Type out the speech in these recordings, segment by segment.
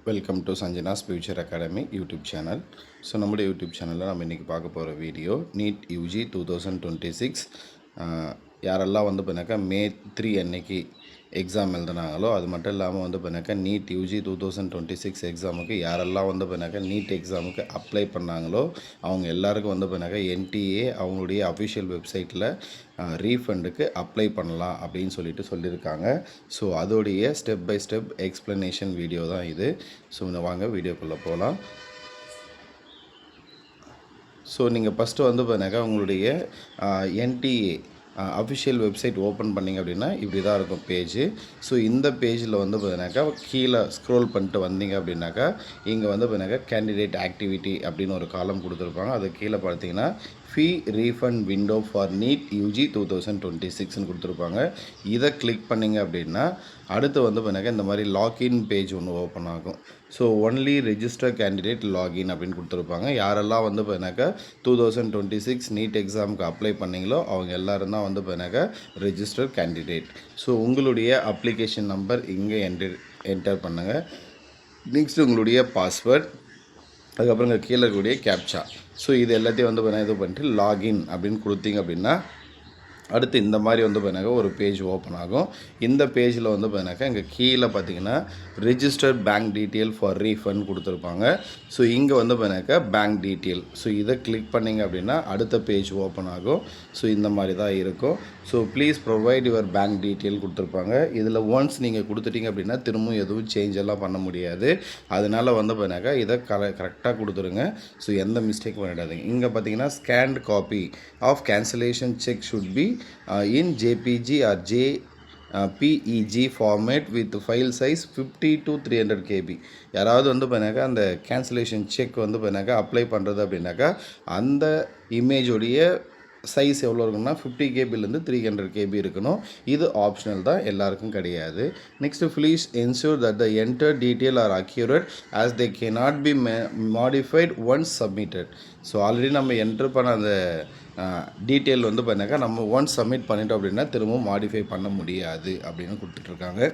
Welcome to Sanjana's future academy YouTube channel. So நம்முடைய YouTube சேனலில் நம்ம இன்றைக்கி பார்க்க போகிற வீடியோ நீட் யூஜி 2026 யாரெல்லாம் வந்து பண்ணாக்கா மே 3 அன்னைக்கு எக்ஸாம் எழுதுனாங்களோ அது மட்டும் இல்லாமல் வந்து பண்ணாக்கா நீட் யூஜி 2026 எக்ஸாமுக்கு யாரெல்லாம் வந்து பண்ணாக்கா நீட் எக்ஸாமுக்கு அப்ளை பண்ணாங்களோ அவங்க எல்லாருக்கும் வந்து பண்ணாக்கா என்டிஏ அவங்களுடைய அஃபிஷியல் வெப்சைட்டில் ரீஃபண்டுக்கு அப்ளை பண்ணலாம் அப்படின்னு சொல்லியிருக்காங்க. ஸோ அதோடைய step by step explanation video தான் இது. ஸோ வாங்க வீடியோக்குள்ளே போகலாம். ஸோ நீங்கள் ஃபஸ்ட்டு வந்து பண்ணாக்கா உங்களுடைய என்டிஏ அஃபிஷியல் வெப்சைட் ஓப்பன் பண்ணிங்க அப்படின்னா இப்படி தான் இருக்கும் பேஜு. ஸோ இந்த பேஜில் வந்து பார்த்தீங்கன்னாக்கா கீழே ஸ்க்ரோல் பண்ணிட்டு வந்தீங்க அப்படின்னாக்கா இங்கே வந்து பார்த்தீங்கன்னாக்கா கேண்டிடேட் ஆக்டிவிட்டி அப்படின்னு ஒரு காலம் கொடுத்துருப்பாங்க. அது கீழே பார்த்தீங்கன்னா fee refund window for NEET UG 2026ன்னு கொடுத்துருப்பாங்க. இதை கிளிக் பண்ணிங்க அப்படின்னா அடுத்து வந்து பார்த்தீங்கன்னா இந்த மாதிரி லாக்இன் பேஜ் ஒன்று ஓப்பன் ஆகும். So only register candidate login அப்படின்னு கொடுத்துருப்பாங்க. யாரெல்லாம் வந்து பார்த்தீங்கன்னாக்கா 2026 நீட் எக்ஸாமுக்கு அப்ளை பண்ணிங்களோ அவங்க எல்லோரும் தான் வந்து பார்த்தீங்கன்னாக்கா ரெஜிஸ்டர் கேண்டிடேட். ஸோ உங்களுடைய அப்ளிகேஷன் நம்பர் இங்கே என்டர் பண்ணுங்கள். நெக்ஸ்ட் உங்களுடைய பாஸ்வேர்ட், அதுக்கப்புறம் இங்கே கீழே இருக்கக்கூடிய கேப்சா. ஸோ இது எல்லாத்தையும் வந்து பார்த்தீங்கன்னா இது பண்ணிட்டு லாகின் அப்படின்னு கொடுத்தீங்க அப்படின்னா அடுத்து இந்த மாதிரி வந்து பார்த்தீங்கன்னா ஒரு பேஜ் ஓப்பன் ஆகும். இந்த பேஜில் வந்து பார்த்தீங்கன்னாக்கா இங்கே கீழே பார்த்தீங்கன்னா registered bank detail for refund கொடுத்துருப்பாங்க. ஸோ இங்கே வந்து பார்த்தீங்கன்னாக்கா பேங்க் டீட்டெயில். ஸோ இதை கிளிக் பண்ணிங்க அப்படின்னா அடுத்த பேஜ் ஓப்பன் ஆகும். ஸோ இந்த மாதிரி தான் இருக்கும். So please provide your bank detail கொடுத்துருப்பாங்க. இதில் ஒன்ஸ் நீங்கள் கொடுத்துட்டீங்க அப்படின்னா திரும்பவும் எதுவும் சேஞ்ச் எல்லாம் பண்ண முடியாது. அதனால் வந்து பார்த்தீங்கன்னாக்கா இதை கரெக்டாக கொடுத்துருங்க. ஸோ எந்த மிஸ்டேக் பண்ணிடாதீங்க. இங்கே பார்த்தீங்கன்னா scanned copy of cancellation cheque should be in JPG or JPEG format with file size 50 to 300 KB. யாராவது வந்து பண்ணாக்கா அந்த கேன்சலேஷன் செக் வந்து பண்ணாக்கா அப்ளை பண்ணுறது அப்படின்னாக்கா அந்த இமேஜோடைய சைஸ் எவ்வளோ இருக்குன்னா 50 கேபிலேருந்து 300 கேபி இருக்கணும். இது ஆப்ஷனல் தான், எல்லாருக்கும் கிடையாது. Next please ensure that the enter detail are accurate as they cannot be modified once submitted. So already நம்ம என்டர் பண்ண அந்த டீட்டெயில் வந்து பண்ணாக்கா நம்ம ஒன்ஸ் சப்மிட் பண்ணிட்டோம் அப்படின்னா திரும்பவும் மாடிஃபை பண்ண முடியாது அப்படின்னு கொடுத்துட்ருக்காங்க.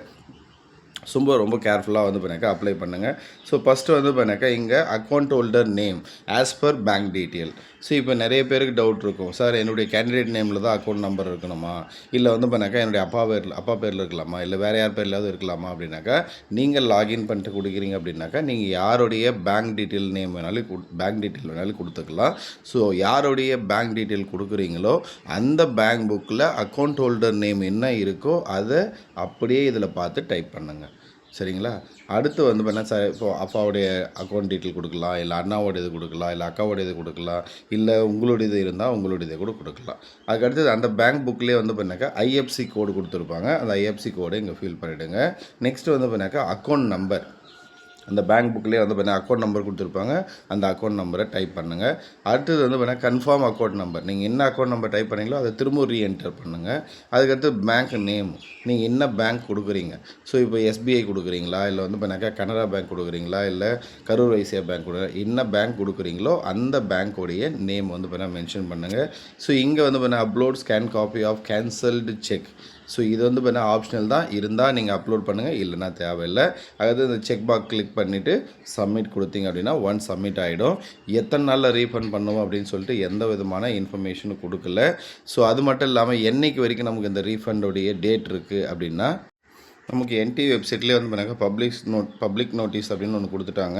ரொம்ப கேர்ஃபுல்லாக வந்து பண்ணாக்கா அப்ளை பண்ணுங்கள். ஸோ ஃபஸ்ட்டு வந்து பண்ணாக்கா இங்கே account holder name as per bank detail. So இப்போ நிறைய பேருக்கு டவுட் இருக்கும், சார் என்னுடைய கேண்டிடேட் நேமில் தான் அக்கௌண்ட் நம்பர் இருக்கணுமா, இல்லை வந்து பண்ணாக்கா என்னுடைய அப்பா பேரில் இருக்கலாமா, இல்லை வேறு யார் பேர்லையாவது இருக்கலாமா அப்படின்னாக்கா நீங்கள் லாகின் பண்ணிட்டு கொடுக்குறீங்க அப்படின்னாக்கா நீங்கள் யாருடைய பேங்க் டீட்டெயில் நேம் வேணாலும் கொடுத்துக்கலாம். ஸோ யாருடைய பேங்க் டீட்டெயில் கொடுக்குறீங்களோ அந்த பேங்க் புக்கில் அக்கௌண்ட் ஹோல்டர் நேம் என்ன இருக்கோ அதை அப்படியே இதில் பார்த்து டைப் பண்ணுங்கள். சரிங்களா? அடுத்து வந்து பார்த்தீங்கன்னா சார் இப்போ அப்பாவுடைய அக்கௌண்ட் டீட்டெயில் கொடுக்கலாம், இல்லை அண்ணாவோட இது கொடுக்கலாம், இல்லை அக்காவோட இது கொடுக்கலாம், இல்லை உங்களுடைய இது இருந்தால் உங்களுடைய இதை கூட கொடுக்கலாம். அதுக்கடுத்தது அந்த பேங்க் புக்லேயே வந்து பண்ணாக்கா ஐஎஃப்சி கோடு கொடுத்துருப்பாங்க. அந்த ஐஎஃப்சி கோடை இங்கே ஃபில் பண்ணிவிடுங்க. நெக்ஸ்ட்டு வந்து பண்ணாக்கா அக்கௌண்ட் நம்பர், அந்த பேங்க் புக்லேயே வந்து பார்த்தீங்கன்னா அக்கௌண்ட் நம்பர் கொடுத்துருப்பாங்க. அந்த அக்கௌண்ட் நம்பரை டைப் பண்ணுங்கள். அடுத்தது வந்து பார்த்தீங்கன்னா கன்ஃபார்ம் அக்கௌண்ட் நம்பர், நீங்கள் என்ன அக்கௌண்ட் நம்பர் டைப் பண்ணீங்களோ அதை திரும்ப ரீஎன்டர் பண்ணுங்கள். அதுக்கடுத்து பேங்க் நேம், நீங்கள் என்ன பேங்க் கொடுக்குறீங்க. ஸோ இப்போ எஸ்பிஐ கொடுக்குறீங்களா, இல்லை வந்து பார்த்தீங்கன்னா கனரா பேங்க் கொடுக்குறீங்களா, இல்லை கரூர் வைசியா பேங்க் என்ன பேங்க் கொடுக்குறீங்களோ அந்த பேங்க்கோடைய நேம் வந்து பார்த்தீங்கன்னா மென்ஷன் பண்ணுங்கள். ஸோ இங்கே வந்து பார்த்தீங்கன்னா upload scan copy of cancelled cheque. So இது வந்து பார்த்தீங்கன்னா ஆப்ஷனல் தான், இருந்தால் நீங்கள் அப்லோட் பண்ணுங்கள், இல்லைனா தேவையில்லை. அதாவது இந்த செக் பாக்ஸ் கிளிக் பண்ணிவிட்டு சப்மிட் கொடுத்தீங்க அப்படின்னா ஒன் சப்மிட் ஆகிடும். எத்தனை நாளில் ரீஃபண்ட் பண்ணுவோம் அப்படின்னு சொல்லிட்டு எந்த விதமான இன்ஃபர்மேஷனும் கொடுக்கல. ஸோ அது மட்டும் இல்லாமல் என்றைக்கு வரைக்கும் நமக்கு இந்த ரீஃபண்டோடைய டேட் இருக்குது அப்படின்னா நமக்கு என்டி வெப்சைட்லேயே வந்து பண்ணாக்கா பப்ளிக் நோட்டீஸ் அப்படின்னு ஒன்று கொடுத்துட்டாங்க.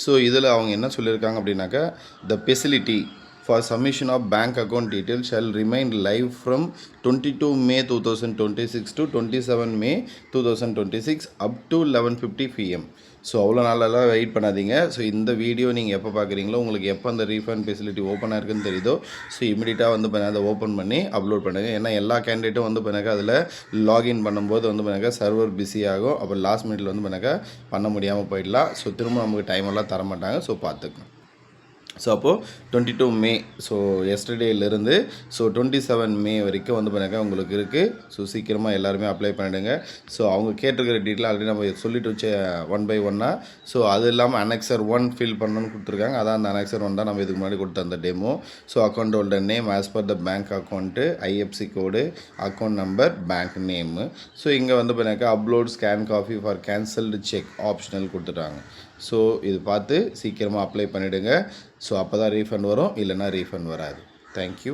ஸோ இதில் அவங்க என்ன சொல்லியிருக்காங்க அப்படின்னாக்கா த facility for submission of bank account details shall remain live from 22 May 2026 to 27 May 2026 up to 11:50 PM. So அவ்வளோ நாளெல்லாம் வெயிட் பண்ணாதீங்க. ஸோ இந்த வீடியோ நீங்கள் எப்போ பார்க்குறீங்களோ உங்களுக்கு எப்போ அந்த ரீஃபண்ட் ஃபெசிலிட்டி ஓப்பன் ஆயிருக்குன்னு தெரியுதோ ஸோ இமீடியட்டாக வந்து பண்ண அதை ஓப்பன் பண்ணி அப்லோட் பண்ணுங்கள். ஏன்னா எல்லா கேண்டிடேட்டும் வந்து பண்ணாக்கா அதில் லாகின் பண்ணும்போது வந்து பண்ணாக்கா சர்வர் பிஸி ஆகும். அப்போ லாஸ்ட் மினிட்ல வந்து பண்ணாக்கா பண்ண முடியாமல் போயிடலாம். ஸோ திரும்ப நமக்கு டைம் எல்லாம் தர மாட்டாங்க. ஸோ பார்த்துக்கணும். ஸோ அப்போது 22 மே ஸோ எஸ்டர்டேலேருந்து ஸோ 27 மே வரைக்கும் வந்து பண்ணாக்கா உங்களுக்கு இருக்குது. ஸோ சீக்கிரமாக எல்லாருமே அப்ளை பண்ணிவிடுங்க. ஸோ அவங்க கேட்டிருக்கிற டீட்டெயில் ஆல்ரெடி நம்ம சொல்லிட்டு வச்ச ஒன் பை ஒன்னாக. ஸோ அது இல்லாமல் அனெக்சர் 1 ஃபில் பண்ணணும்னு கொடுத்துருக்காங்க. அதான் அந்த அனெக்சர் 1 தான் நம்ம இதுக்கு முன்னாடி கொடுத்த அந்த demo. So account holder name as per the bank account, IFSC code, account number, bank name. So இங்கே வந்து பண்ணாக்கா upload scan copy for cancelled cheque optional கொடுத்துட்டாங்க. ஸோ இது பார்த்து சீக்கிரமாக அப்ளை பண்ணிவிடுங்க. ஸோ அப்போ தான் ரீஃபண்ட் வரும், இல்லைனா ரீஃபண்ட் வராது. தேங்க்யூ.